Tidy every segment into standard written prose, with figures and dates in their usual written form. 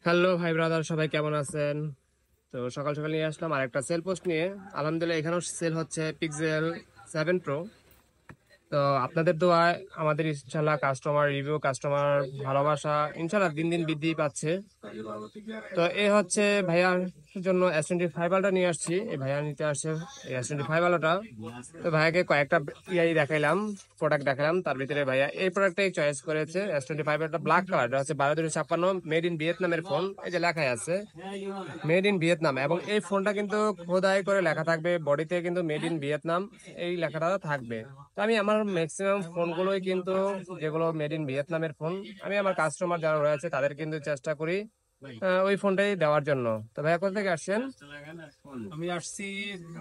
Hello ভাই brother, সবাই কেমন আছেন? তো সকাল সকাল নিয়ে আসলাম আর একটা সেল পোস্ট নিয়ে। আলহামদুলিল্লাহ এখানেও সেল হচ্ছে পিক্সেল 7 প্রো। তো আপনাদের দোয়ায় আমাদের ইনশাল্লাহ কাস্টমার রিভিউ, কাস্টমার ভালোবাসা ইনশাল্লাহ দিন দিন বৃদ্ধি পাচ্ছে। তো এ হচ্ছে ভাইয়ার জন্য S25 আলটা নিয়ে আসছি। এই ভাইয়া নিতে আসছে এই S25 আলটা। তো ভাইয়াকে কয়েকটা দেখাইলাম, প্রোডাক্ট দেখালাম, তার ভিতরে ভাইয়া এই প্রোডাক্টটাই চয়েস করেছে। S25 একটা ব্ল্যাক কালার, এটা হচ্ছে 12/256 মেড ইন ভিয়েতনামের ফোন। এই যে লেখাই আছে মেড ইন ভিয়েতনাম, এবং এই ফোনটা কিন্তু খোদাই করে লেখা থাকবে, বডিতে কিন্তু মেড ইন ভিয়েতনাম এই লেখাটা থাকবে। তো আমি আমার ম্যাক্সিমাম ফোনগুলোই কিন্তু, যেগুলো মেড ইন ভিয়েতনামের ফোন, আমি আমার কাস্টমার যারা রয়েছে তাদের কিন্তু চেষ্টা করি ওই ফোনটাই দেওয়ার জন্য। তো ভাইয়া কোথা থেকে আসছেন? আমি আসছি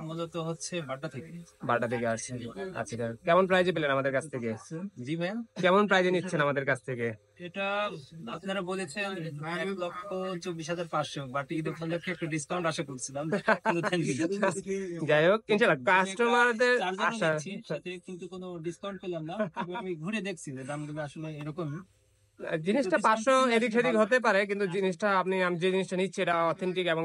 মূলত হচ্ছে বাড্ডা থেকে। বাটা থেকে আসছেন। আচ্ছা, কেমন প্রাইজে পেলেন আমাদের কাছ থেকে? জি ভাইয়া, কেমন প্রাইজে নিচ্ছেন আমাদের কাছ থেকে? এটা আপনারা বলেছেন 1,24,500, বাট ঈদ উপলক্ষে একটু ডিসকাউন্ট আশা করছিলাম, কিন্তু thank you। যাই হোক, ইনশাল্লাহ আমি একটা কাস্টমারদের চার্জারও আশা। নিচ্ছি, সাথে কিন্তু কোনো ডিসকাউন্ট পেলাম না। তবে আমি ঘুরে দেখছি যে দামগুলো আসলে এরকমই, কিন্তু জিনিসটা ডিসকাউন্ট 500 পেলে এদিক আসলে সেদিক ভালো। হতে পারে, কিন্তু জিনিসটা আমি যে জিনিসটা নিচ্ছি এটা অথেন্টিক এবং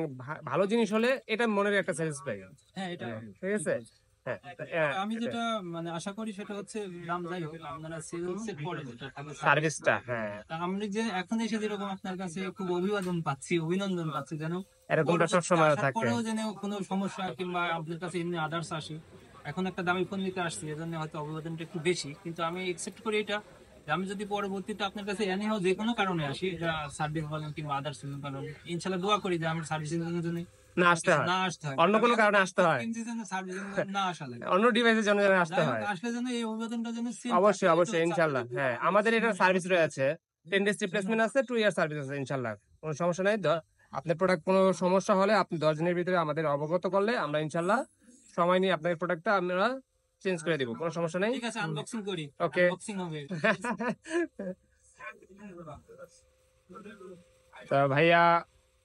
ভালো জিনিস হলে এটা মনের একটা স্যাটিসফাই। হ্যাঁ, এটা ঠিক ঠিক আছে। বলছেন। হ্যাঁ, তবে আমি যেটা মানে আশা করি সেটা হচ্ছে, দাম যাই হোক, আপনারা সেলস এর পরে যেটা থাকে সার্ভিস, সার্ভিসটা, হ্যাঁ, তা আমরা যে এখন এসে যেরকম আপনার কাছে খুব অভিবাদন পাচ্ছি, অভিনন্দন পাচ্ছি, যেন এরকমটা পরবর্তীতে সবসময় আসার থাকে। পরেও যেন কোনো সমস্যা কিংবা আপনার কাছে এমনি আদার্স আসে। এখন একটা দামি ফোন নিতে আসছি, এজন্য হয়তো অভিবাদনটা একটু বেশি, কিন্তু আমি একসেপ্ট করি এটা, যে আমি যদি পরবর্তীতে আপনার কাছে এনে হোক যে কোনো কারণে আসি, এটা সার্ভিস বলেন কিংবা আদার্স কারণ, ইনশাল্লাহ দোয়া করি যে আমার সার্ভিসিং এর জন্য না আসতে হয়, না আসতে হয়, অন্য কোনো কারণে আসতে হয়, কিনছি যেন সার্ভিসিং না আসা লাগে। অন্য ডিভাইসের জন্য যেন আসতে যাই হোক, হয়। আসলে যেন এই অভিবাদনটা যেন সেম থাকে, অবশ্যই এই তো অবশ্যই হচ্ছে ইনশাল্লাহ, আপনাদের দোয়া। হ্যাঁ, আমাদের এটা সার্ভিস রয়েছে। 10 days রিপ্লেসমেন্ট আছে, 2 year সার্ভিস আছে ইনশাল্লাহ। কোনো সমস্যা নাই। আপনার প্রোডাক্ট কোনো সমস্যা হলে আপনি 10 দিনের ভিতরে আমাদের অবগত করলে আমরা ইনশাল্লাহ সময় নিয়ে আপনার প্রোডাক্টটা আমরা চেঞ্জ করে দিব, কোনো সমস্যা নেই। ঠিক আছে, আনবক্সিং করি, ওকে। আনবক্সিং হবে। তো ভাইয়া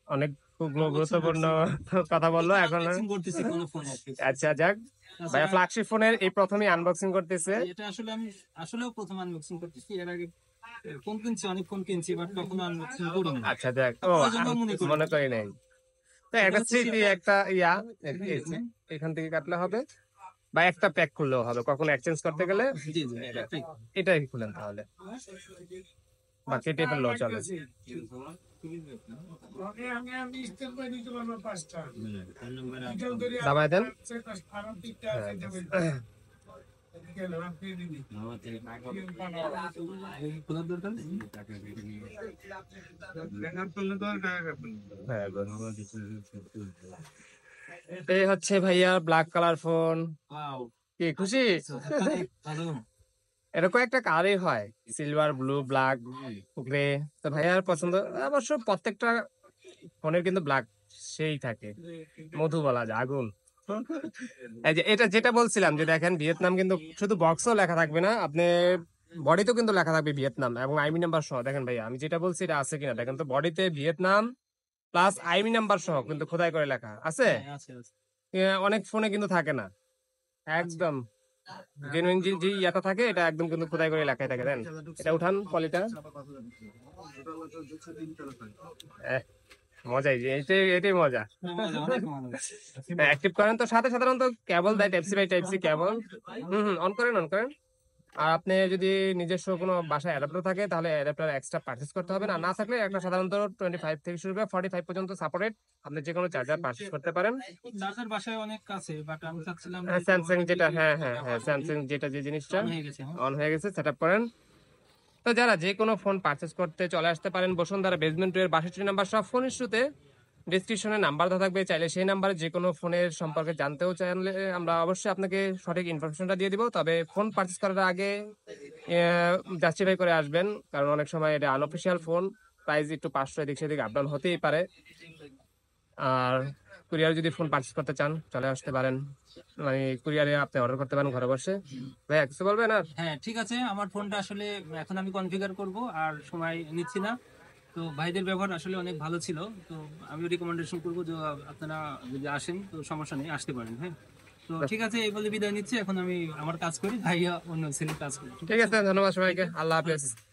অনেক খুব আনবক্সিং গুরুত্বপূর্ণ করছি, কথা বললো প্রথম এখন। আনবক্সিং করতেছি কোন ফোন। আচ্ছা, যাক। ভাইয়া তাছাড়া ফ্ল্যাগশিপ ফোনের এই প্রথমই আনবক্সিং করতেছে। এটা আসলে আমি আসলেও প্রথম আনবক্সিং করতেছি। এর আগে ফোন কিনছি, অনেক ফোন কিনছি, বাট কখনো আনবক্সিং করিনি, আচ্ছা, যাক। ও, প্রয়োজনও মনে করি। মনে করি নাই। তো এটা একটা হচ্ছে স্মৃতি, সেটা। একটা হয়ে গেছে। এখান থেকে কাটলে হবে, বা একটা প্যাক করলেও হবে, কখনো এক্সচেঞ্জ করতে গেলে জি জি, এটা- ঠিক। এটাই খুলেন তাহলে, বা কেটে ফেললেও চলে। দাবায় দেন। হ্যাঁ। খোলার দরকার নেই। হ্যাঁ, এই হচ্ছে ভাইয়া ব্ল্যাক কালার ফোন। ওয়াও, কি খুশি? ভালো। এরকম একটা কালারই হয়, সিলভার, ব্লু, ব্ল্যাক, গ্রে। তো ভাইয়ার পছন্দ। অবশ্য প্রত্যেকটা ফোনের কিন্তু ব্ল্যাক সেই থাকে, মধু বলা যায়, আগুন। এই যে এটা যেটা বলছিলাম, যে দেখেন ভিয়েতনাম কিন্তু শুধু বক্সও লেখা থাকবে না, আপনি বডিতেও কিন্তু লেখা থাকবে ভিয়েতনাম এবং আইমি নাম্বার সহ। দেখেন ভাইয়া আমি যেটা বলছি এটা আছে কিনা দেখেন তো, বডিতে ভিয়েতনাম প্লাস আইমি নাম্বার সহ কিন্তু খোদাই করে লেখা আছে। হ্যাঁ, আছে আছে। অনেক ফোনে কিন্তু থাকে না, একদম জেনুইন যে যে ইয়াটা থাকে এটা একদম কিন্তু খোদাই করে লেখাই থাকে। দেন এটা উঠান পলিটা। এহ, মজাই, যে এটাই মজা। অনেক ভালো। অ্যাক্টিভ করেন তো সাথে সাধারণত কেবল দেয়, type C by type C cable. On করেন, অন করেন। আর আপনি যদি নিজস্ব কোনো বাসায় অ্যাডাপ্টার থাকে তাহলে অ্যাডাপ্টার এক্সট্রা পারচেজ করতে হবে, না না থাকলে একটা সাধারণত 25 থেকে শুরু করে 45 পর্যন্ত সাপোর্টেড, আপনি যে কোনো চার্জার পারচেজ করতে পারেন। চার্জার বাসায় অনেক আছে, বাট আমি চাচ্ছিলাম যে স্যামসাং যেটা, হ্যাঁ হ্যাঁ হ্যাঁ, স্যামসাং যেটা যে জিনিসটা অন হয়ে গেছে। হ্যাঁ, অন হয়ে গেছে, সেট আপ করেন। তো যারা যে কোনো ফোন পারচেজ করতে চলে আসতে পারেন বসুন্ধরা বেসমেন্ট 2 এর 62 নাম্বার, সব ফোন ইস্যুতে ডিসক্রিপশনে নাম্বার দেওয়া থাকবে, চাইলে সেই নাম্বারে যে কোনো ফোনের সম্পর্কে জানতেও চাইলে আমরা অবশ্যই আপনাকে সঠিক ইনফরমেশনটা দিয়ে দিব। তবে ফোন পারচেজ করার আগে জাস্টিফাই করে আসবেন, কারণ অনেক সময় এটা আনঅফিসিয়াল ফোন, প্রাইস একটু 500 এদিক সেদিক আপ ডাউন হতেই পারে। আর কুরিয়ার যদি ফোন পারচেজ করতে চান চলে আসতে পারেন, মানে কুরিয়ারে আপনি অর্ডার করতে পারেন ঘরে বসে। ভাই কিছু বলবেন আর? হ্যাঁ, ঠিক আছে। আমার ফোনটা আসলে এখন আমি কনফিগার করব, আর সময় নিচ্ছি না। তো ভাইদের ব্যবহার আসলে অনেক ভালো ছিল। তো আমি রিকমেন্ডেশন করবো যে আপনারা যদি আসেন তো সমস্যা নেই, আসতে পারেন। হ্যাঁ, তো ঠিক আছে, এই বলে বিদায় নিচ্ছি। এখন আমি আমার কাজ করি, ভাইয়া অন্য ছেলে কাজ করি। ঠিক ঠিক আছে। আছে, ধন্যবাদ Thank সবাইকে, you. আল্লাহ ভালো হাফেজ। থাকবেন।